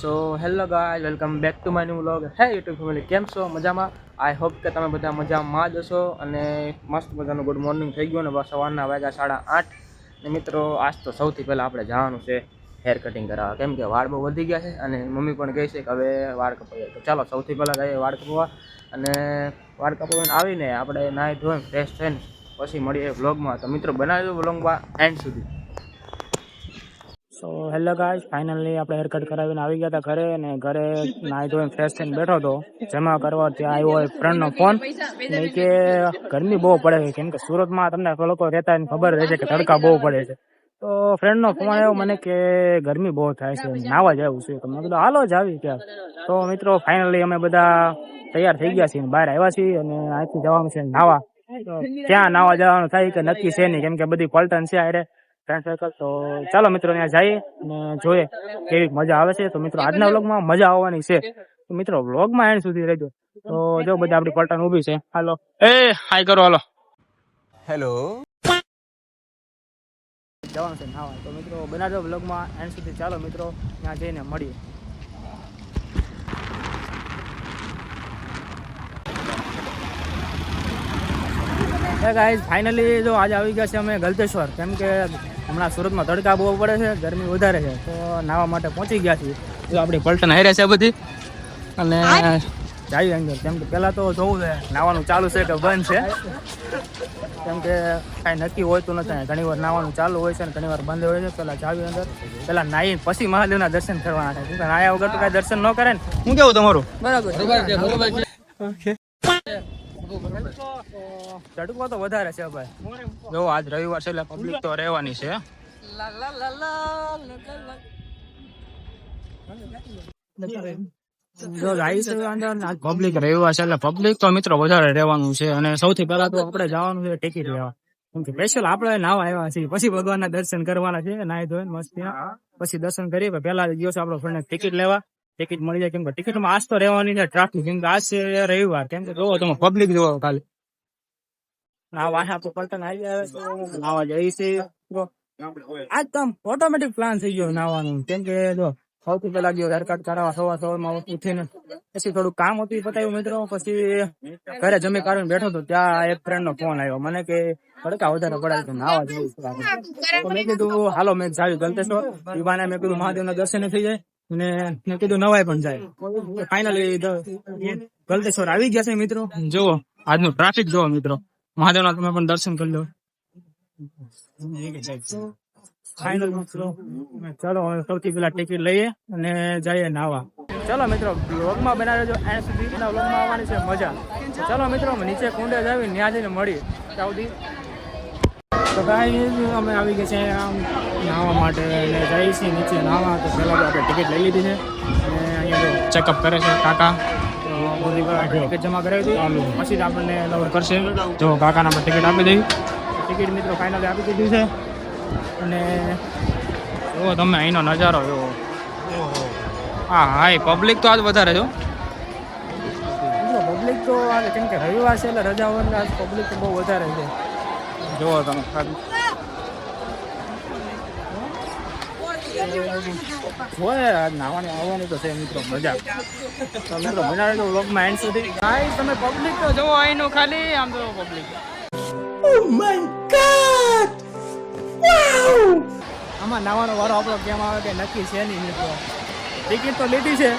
So hello guys, welcome back to my new vlog. હે YouTube family, કેમ છો? મજામાં? આઈ હોપ કે તમે બધા મજામાં જ હશો. અને મસ્ત મજાનું ગુડ મોર્નિંગ થઈ ગયું ને બસ સવારના વાગ્યા 8:30. ને મિત્રો, આજ તો સૌથી પહેલાં આપણે જવાનું છે હેર કટિંગ કરાવવા, કેમ કે વાળ બહુ વધી ગયા છે અને મમ્મી પણ કહે છે કે હવે વાળ કપાઈએ. તો ચાલો સૌથી પહેલાં જઈએ વાળ કપાવવા. અને વાળ કપાવીને આવીને આપણે નાહી ધોઈને ફ્રેશ થઈને પછી મળીએ વ્લોગમાં. તો મિત્રો, બનાવી દો વ્લોગમાં એન્ડ સુધી. સો હેલો ગાઈઝ, ફાઇનલી આપણે હેર કટ કરાવીને આવી ગયા હતા ઘરે. અને ઘરે નાહી ધોઈને ફ્રેશ થઈને બેઠો હતો જમા કરવા, ત્યાં આવ્યો હોય ફ્રેન્ડનો ફોન. નહીં કે ગરમી બહુ પડે છે, કેમ કે સુરતમાં તમને લોકો રહેતા હોય ખબર રહે છે કે તડકા બહુ પડે છે. તો ફ્રેન્ડનો ફોન આવ્યો મને કે ગરમી બહુ થાય છે, નાવા જવું છે. તો મેં કીધું હાલો જ આવી ત્યાં. તો મિત્રો, ફાઇનલી અમે બધા તૈયાર થઈ ગયા છીએ, બહાર આવ્યા છીએ અને અહીંથી જવાનું છે નાવા. તો ક્યાં નાવા જવાનું થાય કે નક્કી છે નહીં, કેમ કે બધી પલટન છે આરે ફ્રેન્ડ સર્કલ. તો ચાલો મિત્રો, ત્યાં જઈએ અને જોઈએ કેવી મજા આવે છે. તો મિત્રો, આજના વ્લોગમાં મજા આવવાની છે. તો મિત્રો, વ્લોગમાં એન્ડ સુધી રહેજો. તો જો બધા આપણી પલટન ઊભી છે. હાલો, એ હાય કરો, હાલો. હેલો. જવાનું છે નાવા. તો મિત્રો, બનાવજો વ્લોગમાં એન્ડ સુધી. ચાલો મિત્રો, ત્યાં જઈને મળીએ. ગાઈઝ, ફાઇનલી જો આજે આવી ગયા છે અમે ગલતેશ્વર, કેમ કે હમણાં સુરતમાં તડકા બહુ પડે છે, ગરમી વધારે છે. તો નાવા માટે પહોંચી ગયા છીએ. જો આપણી પલટન હારે છે બધી. અને જઈએ અંદર, કેમ કે પહેલાં તો જોવું છે નાવાનું ચાલુ છે કે બંધ છે, કેમ કે કાંઈ નક્કી હોતું નથી. ઘણી વાર નાવાનું ચાલુ હોય છે અને ઘણી વાર બંધ હોય છે. પહેલાં જાવી અંદર, પહેલાં નાહી પછી મહાદેવના દર્શન કરવાના છે, કેમ કે નાહ્યા વગર તો કાંઈ દર્શન ન કરે ને. શું કેવું તમારું? બરાબર છે. તડકો તો વધારે છે ભાઈ. જો આજ રવિવાર છે એટલે પબ્લિક તો રહેવાની છે. પબ્લિક રવિવાર છે એટલે પબ્લિક તો મિત્રો વધારે રહેવાનું છે. અને સૌથી પહેલા તો આપણે જવાનું છે ટિકિટ લેવા, કેમ કે સ્પેશિયલ આપણે નાવા આવ્યા છીએ, પછી ભગવાનના દર્શન કરવાના છે. નાહી ધોઈને મસ્તી પછી દર્શન કરીએ. પહેલા દિવસે આપણો ફ્રેન્ડ ટિકિટ લેવા, ટિકિટ મળી જાય, કેમ કે ટિકિટમાં આજ તો રહેવાની છે ટ્રાફિક, કેમ કે આજ છે રવિવાર. કેમ કે જોવો તમે પબ્લિક જોવો ખાલી. નાવા આપણે પલટન આવી આવે તો નાવા જઈએ છીએ. આજ તો ઓટોમેટિક પ્લાન થઈ ગયો નાવાનું, કેમ કે જો સૌથી પહેલા ગયો હેર કટ કરાવવા સવારમાં ઉઠીને. પછી થોડું કામ હતું એ પતાવ્યું મિત્રો. પછી ઘરે જમી કાઢીને બેઠો હતો, ત્યાં એક ફ્રેન્ડ નો ફોન આવ્યો મને કે તડકા વધારે પડે તો નાવા જવું. તો મેં કીધું હાલો, મેં જાવી ગલતેશ્વર. એ બાને મેં કીધું મહાદેવના દર્શન થઈ જાય અને મેં કીધું નવાઈ પણ જાય. ફાઇનલી ગલતેશ્વર આવી ગયા છે મિત્રો. જુઓ આજનું ટ્રાફિક જુઓ મિત્રો. મહાદેવના તમે પણ દર્શન કરી લો. ફાઇનલ મિત્રો, ચાલો સૌથી પહેલા ટિકિટ લઈએ અને જઈએ નાવા. ચલો મિત્રો, વ્લોગમાં બનાવી દેજો એન્ડ સુધી. વ્લોગમાં આવવાની છે મજા. ચલો મિત્રો, નીચે કુંડે જાવી, ત્યાં જઈને મળીએ. ત્યાં સુધી તો ગાઈઝ અમે આવી ગયા છે આમ નાહવા માટે અને જઈએ છીએ નીચે નાહવા. તો પહેલાં તો આપણે ટિકિટ લઈ લીધી છે અને અહીંયા ચેકઅપ કરે છે કાકા. તો બધી ટિકિટ જમા કરાવી હતી, પછી જ આપણને લવર કરશે. જો કાકાને આપણે ટિકિટ આપી દઈ. ટિકિટ મિત્રો ફાઇનલી આપી દીધી છે. અને જુઓ તમે અહીંનો નજારો જુઓ. હા હા, પબ્લિક તો આજ વધારે જો. પબ્લિક તો આજે કેમ કે રવિવાર છે એટલે રજા હોય, આજ પબ્લિક તો બહુ વધારે છે. જુઓ તમે ખાલી નાવાની આવવાની તો છે મિત્રો મજા. તો મિત્રો બનાવી દો વ્લોગમાં એન્ડ સુધી. ગાઈસ તમે પબ્લિક તો જુઓ અહીંનું ખાલી. આમ તો પબ્લિક આમાં નાવાનો વારો આપણો કેમ આવે કે નક્કી છે નહીં મિત્રો. ટિકિટ તો લીધી છે,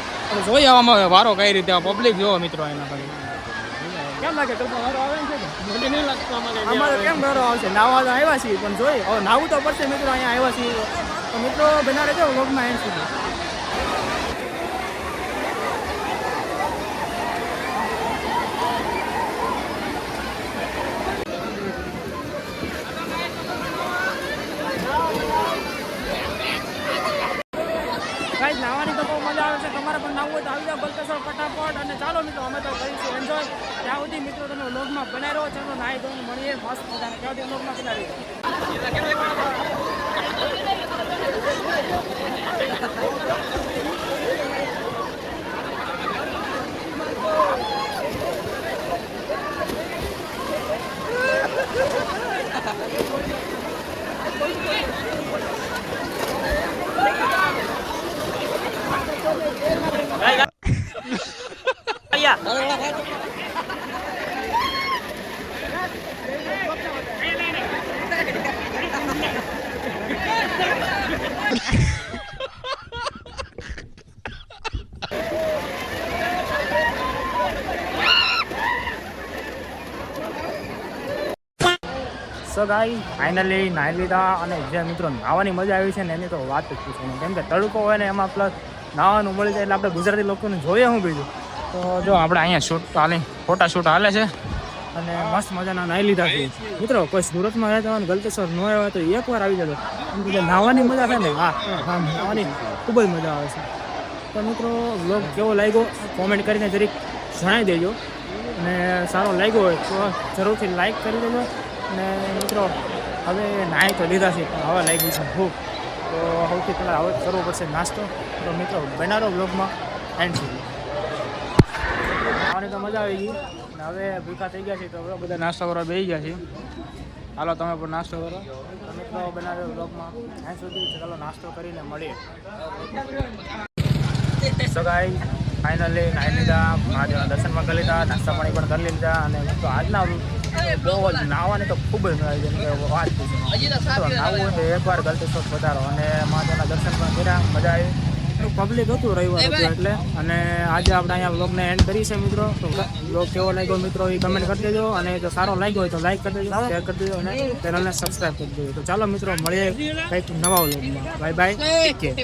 જોઈ આવવામાં આવે વારો કઈ રીતે. પબ્લિક જોવો મિત્રો એના ખાલી. કેમ લાગે તો વારો આવે છે કે નહીં લાગતો? અમારે કેમ વારો આવશે? નાવા તો આવ્યા છીએ પણ જોઈ હવે નાવું તો પડશે મિત્રો. અહીંયા આવ્યા છીએ તો મિત્રો બના રહેજો વ્લોગમાં એન્ડ સુધી. નાવાની તો બહુ મજા આવે છે. તમારે પણ નાવું હોય તો આવી જાવ ગલતેશ્વર ફટાફટ. અને ચાલો મિત્રો, અમે તો કરીશું એન્જોય. ત્યાં સુધી મિત્રો તમે વ્લોગમાં બનાવી રહ્યો. ચાલો નાહી ધોઈને મળીએ મસ્ત મજાને. ત્યાં સુધી વ્લોગમાં બનાવી સો ગાઈ ફાઇનલી નાહી લીધા અને જે મિત્રો નાહવાની મજા આવી છે ને એની તો વાત જ પૂછો નહીં. કેમ કે તડકો હોય ને એમાં પ્લસ નાહવાનું મળી જાય એટલે આપણે ગુજરાતી લોકોને જોઈએ શું બીજું. તો જો આપણે અહીંયા શૂટ હાલે, ફોટા શૂટ હાલે છે અને મસ્ત મજાના નાહી લીધા છે મિત્રો. કોઈ સુરતમાં રહે તો ગલતેશ્વર ન આવ્યો હોય તો એકવાર આવી જતો. કેમ કે જે નાહવાની મજા છે ને હા નાહવાની ખૂબ જ મજા આવે છે. તો મિત્રો વ્લોગ કેવો લાગ્યો કોમેન્ટ કરીને જરીક જણાવી દેજો અને સારો લાગ્યો હોય તો જરૂરથી લાઈક કરી દેજો. અને મિત્રો હવે નાહી તો લીધા છે પણ હવે લાગી છે ભૂખ, તો સૌથી પહેલાં હવે કરવો પડશે નાસ્તો. તો મિત્રો બનારો બ્લોગમાં એન્ડ સુધી. ખાવાની તો મજા આવી ગઈ અને હવે ભૂખા થઈ ગયા છે તો હવે બધા નાસ્તો કરવા બેસી ગયા છે. ચાલો તમે પણ નાસ્તો કરો. તો મિત્રો બનારો બ્લોગમાં એન્ડ સુધી ચાલો નાસ્તો કરીને મળીએ. સગાઈ ફાઇનલી નાહી લીધા, મહાદેવના દર્શનમાં કરી લીધા, નાસ્તા પાણી પણ કરી લીધા અને મિત્રો આજના બહુ જ નાહવાની તો ખૂબ જ મજા આવી જાય. વાત નાહવું હોય તો એકવાર ગલતેશ્વર પધારો અને મહાદેવના દર્શન પણ કર્યા, મજા આવી. એટલું પબ્લિક હતું રવિવાર હતું એટલે. અને આજે આપણે અહીંયા વ્લોગને એન્ડ કરી છે મિત્રો. તો વ્લોગ કેવો લાગ્યો મિત્રો એ કમેન્ટ કરી દેજો અને જો સારો લાગ્યો હોય તો લાઈક કરી દેજો, શેર કરી દેજો અને ચેનલને સબસ્ક્રાઈબ કરી દેજો. તો ચાલો મિત્રો મળીએ કંઈક નવા વ્લોગમાં. Bye bye, take care.